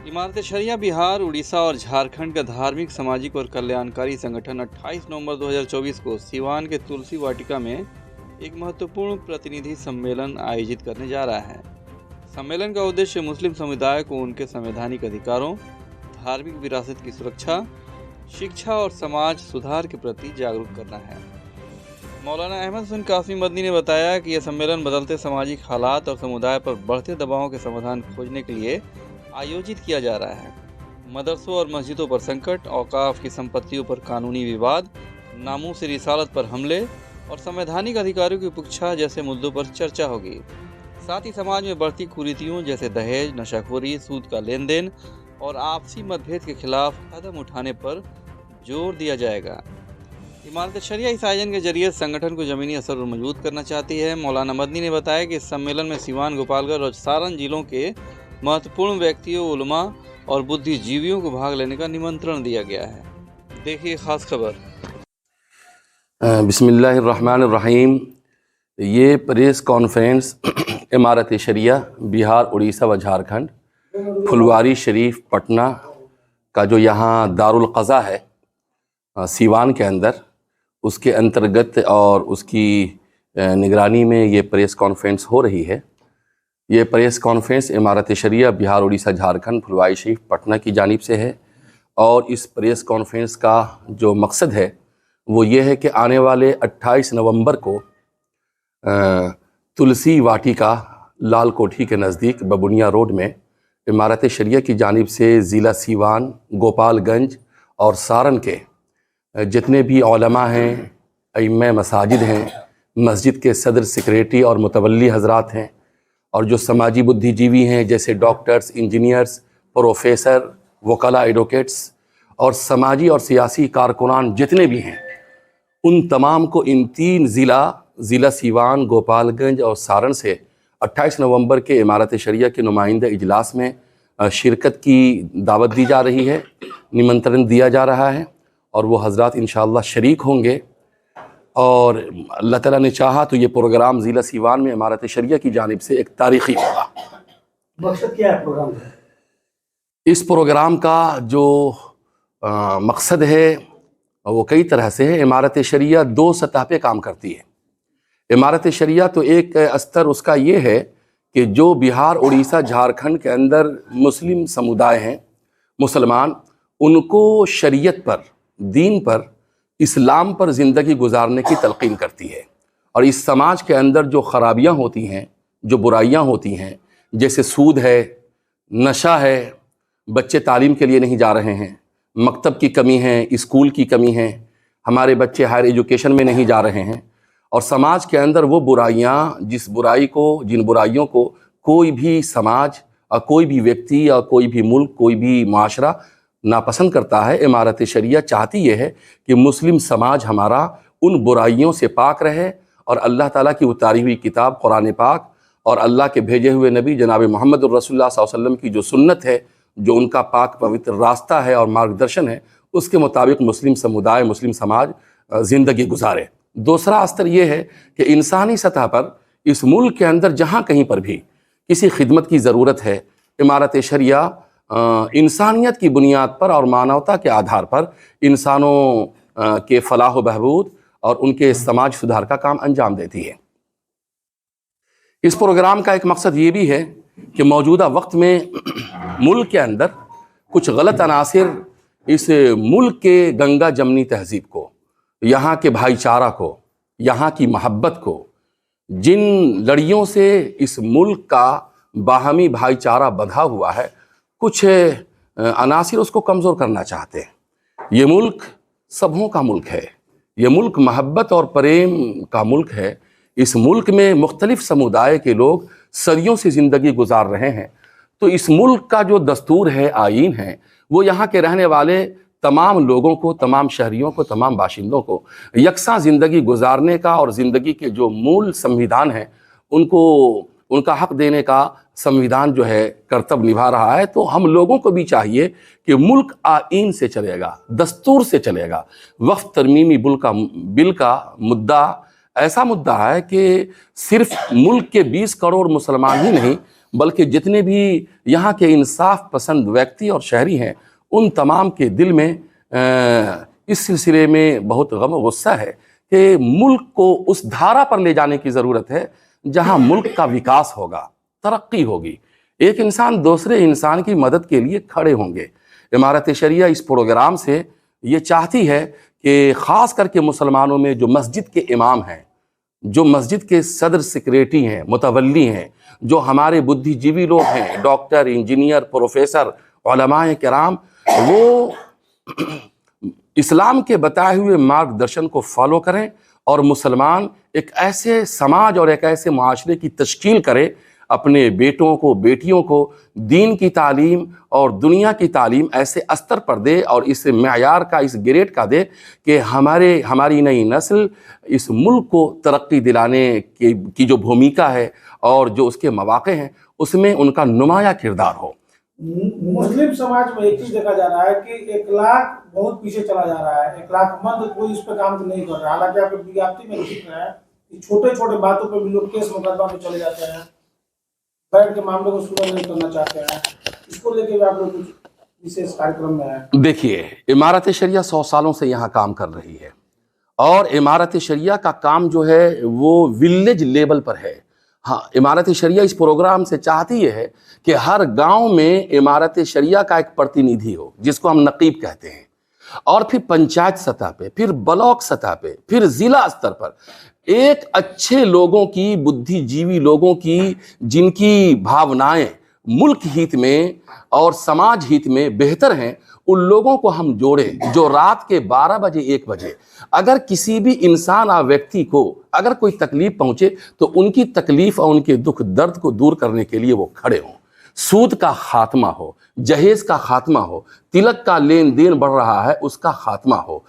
इमारत शरिया बिहार, उड़ीसा और झारखंड का धार्मिक, सामाजिक और कल्याणकारी संगठन 28 नवंबर 2024 को सिवान के तुलसी वाटिका में एक महत्वपूर्ण प्रतिनिधि सम्मेलन आयोजित करने जा रहा है। सम्मेलन का उद्देश्य मुस्लिम समुदाय को उनके संवैधानिक अधिकारों, धार्मिक विरासत की सुरक्षा, शिक्षा और समाज सुधार के प्रति जागरूक करना है। मौलाना अहमद हुसैन कासमी मदनी ने बताया कि यह सम्मेलन बदलते सामाजिक हालात और समुदाय पर बढ़ते दबावों के समाधान खोजने के लिए आयोजित किया जा रहा है। मदरसों और मस्जिदों पर संकट, औकाफ की संपत्तियों पर कानूनी विवाद, नामूस रिसालत पर हमले और संवैधानिक अधिकारों की उपेक्षा जैसे मुद्दों पर चर्चा होगी। साथ ही समाज में बढ़ती कुरीतियों जैसे दहेज, नशाखोरी, सूद का लेन देन और आपसी मतभेद के खिलाफ कदम उठाने पर जोर दिया जाएगा। इमारत शरिया इस आयोजन के जरिए संगठन को जमीनी असर मजबूत करना चाहती है। मौलाना मदनी ने बताया कि इस सम्मेलन में सिवान, गोपालगंज और सारण जिलों के महत्वपूर्ण व्यक्तियों, उलमा और बुद्धिजीवियों को भाग लेने का निमंत्रण दिया गया है। देखिए खास खबर। बिस्मिल्लाहिर्रहमानिर्रहीम। ये प्रेस कॉन्फ्रेंस इमारत शरिया बिहार, उड़ीसा व झारखंड, फुलवारी शरीफ, पटना का जो यहाँ दारुल क़ज़ा है सिवान के अंदर, उसके अंतर्गत और उसकी निगरानी में ये प्रेस कॉन्फ्रेंस हो रही है। ये प्रेस कॉन्फ्रेंस इमारत शरिया बिहार, उड़ीसा, झारखंड, फुलवारी शरीफ, पटना की जानिब से है। और इस प्रेस कॉन्फ्रेंस का जो मकसद है वो ये है कि आने वाले 28 नवंबर को तुलसी वाटिका, लाल कोठी के नज़दीक बबुनिया रोड में इमारत शरिया की जानिब से ज़िला सिवान, गोपालगंज और सारण के जितने भी उलमा हैं, इमाम मसाजिद हैं, मस्जिद के सदर, सेक्रेटरी और मुतवल्ली हज़रात हैं, और जो समाजी बुद्धिजीवी हैं जैसे डॉक्टर्स, इंजीनियर्स, प्रोफेसर, वकला, एडवोकेट्स और समाजी और सियासी कारकुनान जितने भी हैं, उन तमाम को इन 3 ज़िला सिवान, गोपालगंज और सारण से 28 नवंबर के इमारत शरिया के नुमाइंदा इजलास में शिरकत की दावत दी जा रही है, निमंत्रण दिया जा रहा है और वो हज़रात इंशाअल्लाह शरीक होंगे। और अल्लाह ताला ने चाहा तो ये प्रोग्राम ज़िला सिवान में इमारत शरिया की जानिब से एक तारीख़ी होगा। मकसद क्या है प्रोग्राम का? इस प्रोग्राम का जो मकसद है वो कई तरह से है। इमारत शरिया 2 सतह पे काम करती है। इमारत शरिया तो एक अस्तर उसका ये है कि जो बिहार, उड़ीसा, झारखंड के अंदर मुस्लिम समुदाय हैं, मुसलमान, उनको शरीयत पर, दीन पर, इस्लाम पर ज़िंदगी गुजारने की तलक़ीन करती है। और इस समाज के अंदर जो ख़राबियाँ होती हैं, जो बुराइयाँ होती हैं, जैसे सूद है, नशा है, बच्चे तालीम के लिए नहीं जा रहे हैं, मकतब की कमी है, स्कूल की कमी है, हमारे बच्चे हायर एजुकेशन में नहीं जा रहे हैं, और समाज के अंदर वो बुराइयाँ, जिन बुराइयों को कोई भी समाज और कोई भी व्यक्ति या कोई भी मुल्क, कोई भी माशरा नापसंद करता है, इमारत शरिया चाहती ये है कि मुस्लिम समाज हमारा उन बुराइयों से पाक रहे और अल्लाह ताला की उतारी हुई किताब कुरान पाक और अल्लाह के भेजे हुए नबी जनाब मोहम्मद रसूलुल्लाह सल्लल्लाहु अलैहि वसल्लम की जो सुन्नत है, जो उनका पाक पवित्र रास्ता है और मार्गदर्शन है, उसके मुताबिक मुस्लिम समुदाय, मुस्लिम समाज ज़िंदगी गुजारे। दूसरा अस्तर ये है कि इंसानी सतह पर इस मुल्क के अंदर जहाँ कहीं पर भी किसी खिदमत की ज़रूरत है, इमारत शरिया इंसानियत की बुनियाद पर और मानवता के आधार पर इंसानों के फलाह व बहबूद और उनके समाज सुधार का काम अंजाम देती है। इस प्रोग्राम का एक मकसद ये भी है कि मौजूदा वक्त में मुल्क के अंदर कुछ गलत अनासिर इस मुल्क के गंगा जमनी तहजीब को, यहाँ के भाईचारा को, यहाँ की मोहब्बत को, जिन लड़ियों से इस मुल्क का बाहमी भाईचारा बंधा हुआ है, कुछ अनासिर उसको कमज़ोर करना चाहते हैं। ये मुल्क सबों का मुल्क है, ये मुल्क मोहब्बत और प्रेम का मुल्क है। इस मुल्क में मुख्तलिफ़ समुदाय के लोग सदियों से ज़िंदगी गुजार रहे हैं। तो इस मुल्क का जो दस्तूर है, आईन है, वो यहाँ के रहने वाले तमाम लोगों को, तमाम शहरियों को, तमाम बाशिंदों को यकसा ज़िंदगी गुजारने का और ज़िंदगी के जो मूल संविधान है उनको उनका हक़ देने का संविधान जो है कर्तव्य निभा रहा है। तो हम लोगों को भी चाहिए कि मुल्क आईन से चलेगा, दस्तूर से चलेगा। वक्फ तरमीमी बिल का मुद्दा ऐसा मुद्दा है कि सिर्फ मुल्क के 20 करोड़ मुसलमान ही नहीं बल्कि जितने भी यहाँ के इंसाफ पसंद व्यक्ति और शहरी हैं, उन तमाम के दिल में इस सिलसिले में बहुत गम और गुस्सा है कि मुल्क को उस धारा पर ले जाने की ज़रूरत है जहाँ मुल्क का विकास होगा, तरक्की होगी, एक इंसान दूसरे इंसान की मदद के लिए खड़े होंगे। इमारत शरिया इस प्रोग्राम से ये चाहती है कि ख़ास करके मुसलमानों में जो मस्जिद के इमाम हैं, जो मस्जिद के सदर सेक्रेटरी हैं, मुतवल्ली हैं, जो हमारे बुद्धिजीवी लोग हैं, डॉक्टर, इंजीनियर, प्रोफेसर, उलमाए किराम, वो इस्लाम के बताए हुए मार्गदर्शन को फॉलो करें और मुसलमान एक ऐसे समाज और एक ऐसे माशरे की तश्कील करे, अपने बेटों को, बेटियों को दीन की तालीम और दुनिया की तालीम ऐसे स्तर पर दे और इस मेयार का, इस ग्रेड का दे कि हमारी नई नस्ल इस मुल्क को तरक्की दिलाने की जो भूमिका है और जो उसके मौक़े हैं, उसमें उनका नुमाया किरदार हो। मुस्लिम समाज में एक चीज देखा जा रहा है कि 1 लाख बहुत पीछे चला जा रहा है। 1 लाख मंद कोई इस पर काम नहीं कर रहा है। हालांकि आपके विज्ञप्ति में लिख रहा है कि छोटे छोटे बातों पर भी लोग केस मुकदमा में चले जाते हैं, बैठ के मामले को सुलझ नहीं करना चाहते हैं। इसको लेके भी आप लोग कुछ विशेष कार्यक्रम में है? देखिए, इमारत शरिया 100 सालों से यहाँ काम कर रही है और इमारत शरिया का काम जो है वो विलेज लेवल पर है। हाँ, इमारत शरिया इस प्रोग्राम से चाहती है कि हर गांव में इमारत शरिया का एक प्रतिनिधि हो, जिसको हम नकीब कहते हैं, और फिर पंचायत सतह पे, फिर ब्लॉक सतह पे, फिर जिला स्तर पर एक अच्छे लोगों की, बुद्धिजीवी लोगों की, जिनकी भावनाएं मुल्क हित में और समाज हित में बेहतर हैं, उन लोगों को हम जोड़ें जो रात के 12 बजे 1 बजे अगर किसी भी इंसान या व्यक्ति को अगर कोई तकलीफ पहुंचे तो उनकी तकलीफ और उनके दुख दर्द को दूर करने के लिए वो खड़े हों। सूद का खात्मा हो, जहेज का खात्मा हो, तिलक का लेन देन बढ़ रहा है उसका खात्मा हो,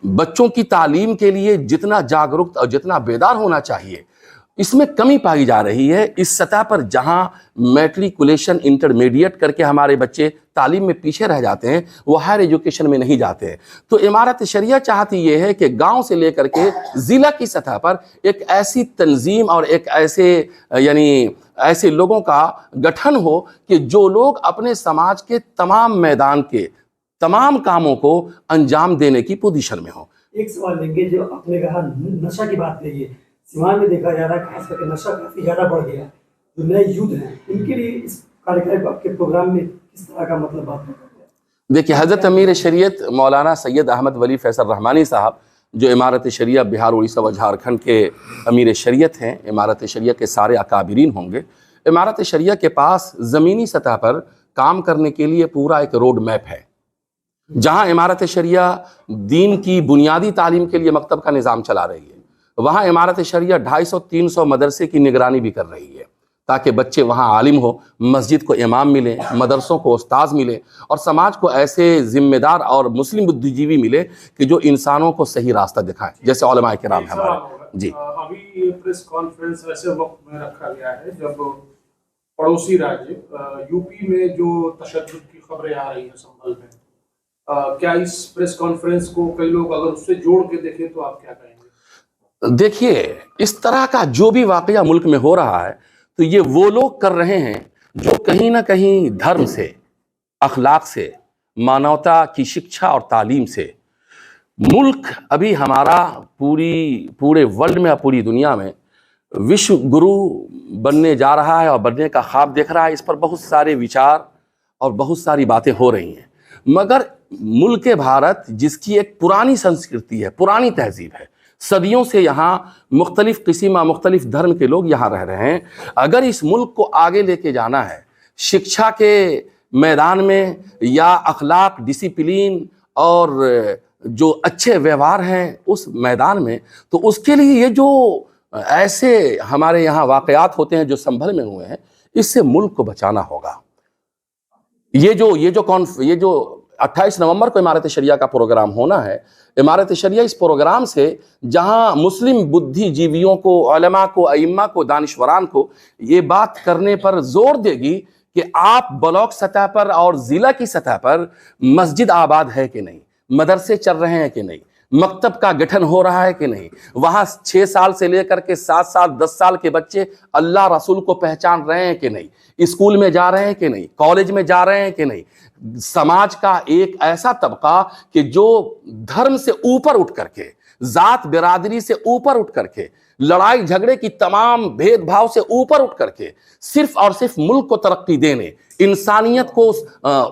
बच्चों की तालीम के लिए जितना जागरूक और जितना बेदार होना चाहिए इसमें कमी पाई जा रही है। इस सतह पर जहां मैट्रिकुलेशन इंटरमीडिएट करके हमारे बच्चे तालीम में पीछे रह जाते हैं, वो हायर एजुकेशन में नहीं जाते हैं। तो इमारत शरिया चाहती ये है कि गांव से लेकर के ज़िला की सतह पर एक ऐसी तंजीम और एक ऐसे लोगों का गठन हो कि जो लोग अपने समाज के तमाम मैदान के तमाम कामों को अंजाम देने की पोजीशन में हो। एक सवाल लेंगे, जो आपने कहा नशा की बात कही है, सीवान में देखा जा रहा है खास करके नशा काफी ज्यादा बढ़ गया। जो नए यूथ हैं इनके लिए इस कार्यक्रम आपके प्रोग्राम में किस तरह का मतलब बात है? देखिए, हज़रत अमीर शरीयत मौलाना सैयद अहमद वली फैसल रहमानी साहब, जो इमारत शरिया बिहार, उड़ीसा व झारखंड के अमीर शरीयत हैं, इमारत शरिया के सारे अकाबिरीन होंगे। इमारत शरिया के पास ज़मीनी सतह पर काम करने के लिए पूरा एक रोड मैप है, जहाँ इमारत शरिया दीन की बुनियादी तालीम के लिए मकतब का निज़ाम चला रही है। वहाँ इमारत शरिया 250-300 मदरसे की निगरानी भी कर रही है ताकि बच्चे वहाँ आलिम हो, मस्जिद को इमाम मिले, मदरसों को उस्ताद मिले और समाज को ऐसे जिम्मेदार और मुस्लिम बुद्धिजीवी मिले कि जो इंसानों को सही रास्ता दिखाएं, जैसे उलमाए किराम है हमारे। जी, अभी ये प्रेस कॉन्फ्रेंस ऐसे वक्त में रखा गया है जब पड़ोसी राज्य यूपी में जो तशद्दुद की खबरें आ रही हैं संभल में, क्या इस प्रेस कॉन्फ्रेंस को कई लोग अगर उससे जोड़ के देखें तो आप क्या कहेंगे? देखिए, इस तरह का जो भी वाकया मुल्क में हो रहा है तो ये वो लोग कर रहे हैं जो कहीं ना कहीं धर्म से, अखलाक से, मानवता की शिक्षा और तालीम से मुल्क अभी हमारा पूरे वर्ल्ड में, पूरी दुनिया में विश्व गुरु बनने जा रहा है और बनने का ख्वाब देख रहा है। इस पर बहुत सारे विचार और बहुत सारी बातें हो रही हैं, मगर मुल्क भारत जिसकी एक पुरानी संस्कृति है, पुरानी तहजीब है, सदियों से यहाँ मुख्तलिफ किस्म, मुख्तलिफ धर्म के लोग यहाँ रह रहे हैं। अगर इस मुल्क को आगे लेके जाना है शिक्षा के मैदान में या अखलाक, डिसिप्लिन और जो अच्छे व्यवहार हैं उस मैदान में, तो उसके लिए ये जो ऐसे हमारे यहाँ वाक़यात होते हैं जो संभल में हुए हैं, इससे मुल्क को बचाना होगा। ये जो 28 नवंबर को इमारत शरिया का प्रोग्राम होना है, इमारत शरिया इस प्रोग्राम से जहां मुस्लिम बुद्धिजीवियों को, उलमा को, अइम्मा को, दानिश्वरान को ये बात करने पर जोर देगी कि आप ब्लॉक सतह पर और ज़िला की सतह पर मस्जिद आबाद है कि नहीं, मदरसे चल रहे हैं कि नहीं, मकतब का गठन हो रहा है कि नहीं, वहाँ 6 साल से लेकर के 7 साल 10 साल के बच्चे अल्लाह रसूल को पहचान रहे हैं कि नहीं, स्कूल में जा रहे हैं कि नहीं, कॉलेज में जा रहे हैं कि नहीं। समाज का एक ऐसा तबका कि जो धर्म से ऊपर उठ करके, जात बिरादरी से ऊपर उठ करके, लड़ाई झगड़े की तमाम भेदभाव से ऊपर उठ करके सिर्फ और सिर्फ मुल्क को तरक्की देने, इंसानियत को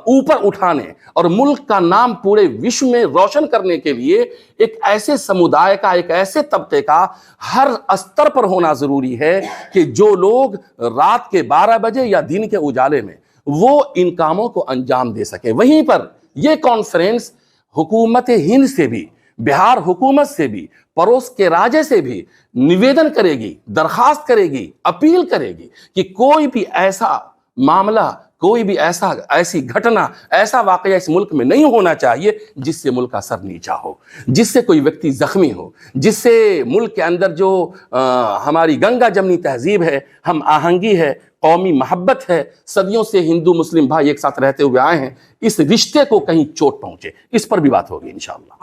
ऊपर उठाने और मुल्क का नाम पूरे विश्व में रोशन करने के लिए एक ऐसे समुदाय का, एक ऐसे तबके का हर स्तर पर होना जरूरी है कि जो लोग रात के 12 बजे या दिन के उजाले में वो इन कामों को अंजाम दे सके। वहीं पर यह कॉन्फ्रेंस हुकूमत हिंद से भी, बिहार हुकूमत से भी, पड़ोस के राज्य से भी निवेदन करेगी, दरखास्त करेगी, अपील करेगी कि कोई भी ऐसा मामला, कोई भी ऐसी घटना, ऐसा वाकया इस मुल्क में नहीं होना चाहिए जिससे मुल्क का सर नीचा हो, जिससे कोई व्यक्ति जख्मी हो, जिससे मुल्क के अंदर जो हमारी गंगा जमनी तहजीब है, हम आहंगी है, कौमी मोहब्बत है, सदियों से हिंदू मुस्लिम भाई एक साथ रहते हुए आए हैं, इस रिश्ते को कहीं चोट पहुंचे, इस पर भी बात होगी इंशाअल्लाह।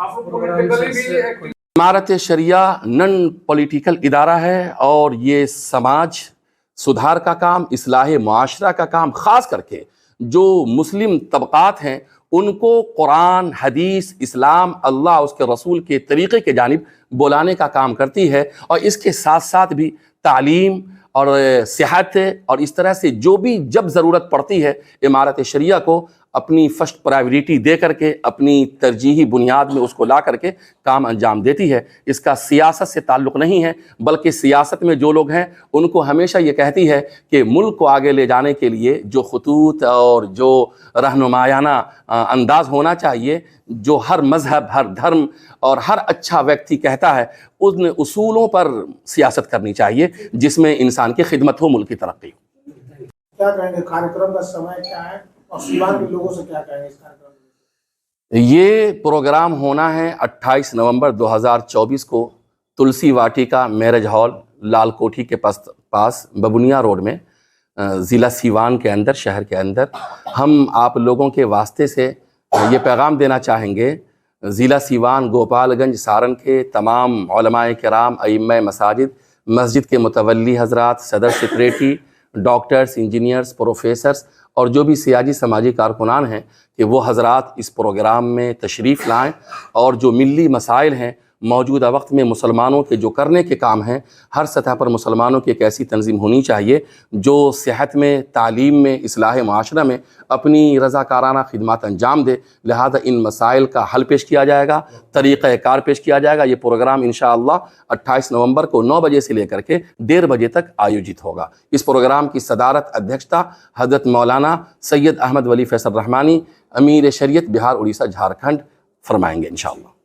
इमारत शरिया नॉन पॉलिटिकल इदारा है और ये समाज सुधार का काम, इस्लाह मुआशरा का काम, ख़ास करके जो मुस्लिम तबक़ात हैं उनको कुरान, हदीस, इस्लाम, अल्लाह उसके रसूल के तरीक़े के जानिब बुलाने का काम करती है। और इसके साथ साथ भी तालीम और सेहत और इस तरह से जो भी जब ज़रूरत पड़ती है इमारत शरिया को अपनी फर्स्ट प्रायोरिटी दे करके, अपनी तरजीही बुनियाद में उसको ला करके काम अंजाम देती है। इसका सियासत से ताल्लुक़ नहीं है, बल्कि सियासत में जो लोग हैं उनको हमेशा ये कहती है कि मुल्क को आगे ले जाने के लिए जो खतूत और जो रहनुमायाना अंदाज़ होना चाहिए, जो हर मज़हब, हर धर्म और हर अच्छा व्यक्ति कहता है, उन उसूलों पर सियासत करनी चाहिए जिसमें इंसान की खिदमत हो, मुल्क की तरक्की हो। क्या कहेंगे, कार्यक्रम का समय क्या है और सीवान के लोगों से क्या कहेंगे इस कार्यक्रम में? ये प्रोग्राम होना है 28 नवंबर 2024 को तुलसी वाटिका मैरिज हॉल, लाल कोठी के पास बबुनिया रोड में, ज़िला सीवान के अंदर, शहर के अंदर। हम आप लोगों के वास्ते से ये पैगाम देना चाहेंगे, ज़िला सीवान, गोपालगंज, सारन के तमाम उलमाए किराम, अइम्मा मसाजिद, मस्जिद के मुतवल्ली हज़रात, सदर सेक्रेटरी, डॉक्टर्स, इंजीनियर्स, प्रोफेसर्स और जो भी सियासी समाजी कारकुनान हैं कि वो हज़रात इस प्रोग्राम में तशरीफ़ लाएँ और जो मिली मसाइल हैं, मौजूदा वक्त में मुसलमानों के जो करने के काम हैं, हर सतह पर मुसलमानों की एक ऐसी तंजीम होनी चाहिए जो सेहत में, तालीम में, इस्लाह मुआशरा में अपनी रज़ाकाराना खिदमत अंजाम दे। लिहाजा इन मसाइल का हल पेश किया जाएगा, तरीक़ा कार पेश किया जाएगा। ये प्रोग्राम इंशाअल्लाह 28 नवंबर को 9 बजे से लेकर के 1:30 बजे तक आयोजित होगा। इस प्रोग्राम की सदारत, अध्यक्षता हज़रत मौलाना सैयद अहमद वली फैसल रहमानी, अमीर शरीयत बिहार, उड़ीसा, झारखंड फरमाएंगे इंशाअल्लाह।